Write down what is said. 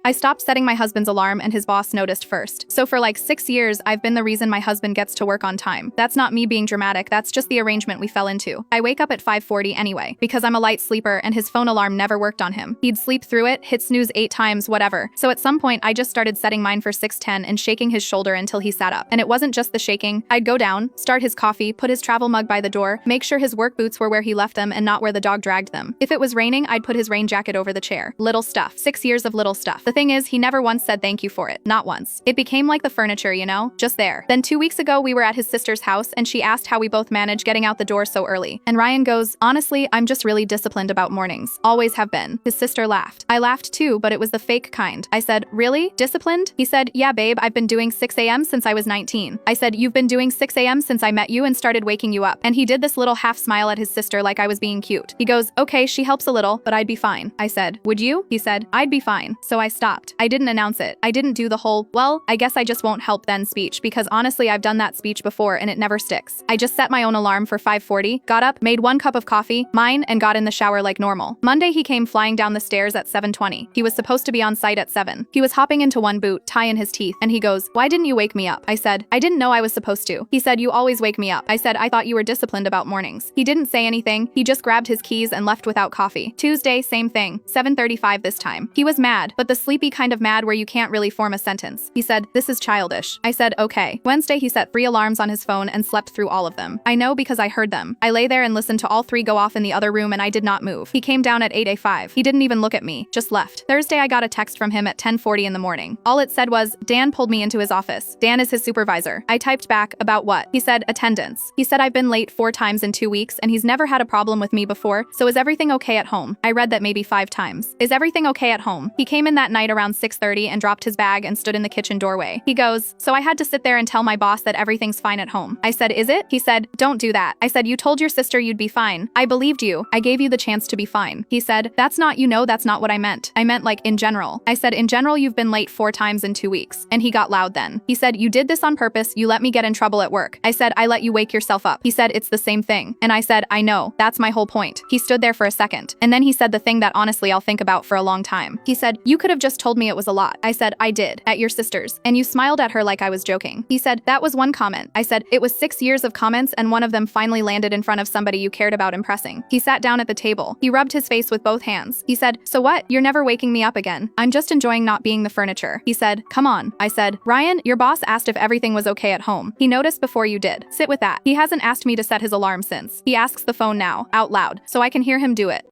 I stopped setting my husband's alarm and his boss noticed first. So for like 6 years, I've been the reason my husband gets to work on time. That's not me being dramatic, that's just the arrangement we fell into. I wake up at 5:40 anyway, because I'm a light sleeper and his phone alarm never worked on him. He'd sleep through it, hit snooze 8 times, whatever. So at some point, I just started setting mine for 6:10 and shaking his shoulder until he sat up. And it wasn't just the shaking. I'd go down, start his coffee, put his travel mug by the door, make sure his work boots were where he left them and not where the dog dragged them. If it was raining, I'd put his rain jacket over the chair. Little stuff. 6 years of little stuff. The thing is, he never once said thank you for it. Not once. It became like the furniture, you know? Just there. Then 2 weeks ago, we were at his sister's house and she asked how we both manage getting out the door so early. And Ryan goes, honestly, I'm just really disciplined about mornings. Always have been. His sister laughed. I laughed too, but it was the fake kind. I said, really? Disciplined? He said, yeah, babe, I've been doing 6 a.m. since I was 19. I said, you've been doing 6 a.m. since I met you and started waking you up. And he did this little half smile at his sister like I was being cute. He goes, okay, she helps a little, but I'd be fine. I said, would you? He said, I'd be fine. So I stopped. I didn't announce it. I didn't do the whole, well, I guess I just won't help then speech because honestly, I've done that speech before and it never sticks. I just set my own alarm for 5:40, got up, made 1 cup of coffee, mine, and got in the shower like normal. Monday, he came flying down the stairs at 7:20. He was supposed to be on site at 7. He was hopping into 1 boot, tie in his teeth, and he goes, why didn't you wake me up? I said, I didn't know I was supposed to. He said, you always wake me up. I said, I thought you were disciplined about mornings. He didn't say anything. He just grabbed his keys and left without coffee. Tuesday, same thing. 7:35 this time. He was mad, but the sleepy kind of mad where you can't really form a sentence. He said, this is childish. I said, okay. Wednesday, he set 3 alarms on his phone and slept through all of them. I know because I heard them. I lay there and listened to all 3 go off in the other room and I did not move. He came down at 8:05. He didn't even look at me, just left. Thursday, I got a text from him at 10:40 in the morning. All it said was, Dan pulled me into his office. Dan is his supervisor. I typed back, about what? He said, attendance. He said I've been late 4 times in 2 weeks and he's never had a problem with me before, so is everything okay at home? I read that maybe 5 times. Is everything okay at home? He came in that night around 6:30 and dropped his bag and stood in the kitchen doorway. He goes, so I had to sit there and tell my boss that everything's fine at home. I said, is it? He said, don't do that. I said, you told your sister you'd be fine. I believed you. I gave you the chance to be fine. He said, that's not what I meant. I meant like in general. I said, in general, you've been late 4 times in 2 weeks. And he got loud then. He said, you did this on purpose. You let me get in trouble at work. I said, I let you wake yourself up. He said, it's the same thing. And I said, I know. That's my whole point. He stood there for a second. And then he said the thing that honestly I'll think about for a long time. He said, you could have just told me it was a lot. I said, I did. At your sister's. And you smiled at her like I was joking. He said, that was 1 comment. I said, it was 6 years of comments and one of them finally landed in front of somebody you cared about impressing. He sat down at the table. He rubbed his face with both hands. He said, so what? You're never waking me up again. I'm just enjoying not being the furniture. He said, come on. I said, Ryan, your boss asked if everything was okay at home. He noticed before you did. Sit with that. He hasn't asked me to set his alarm since. He asks the phone now, out loud, so I can hear him do it.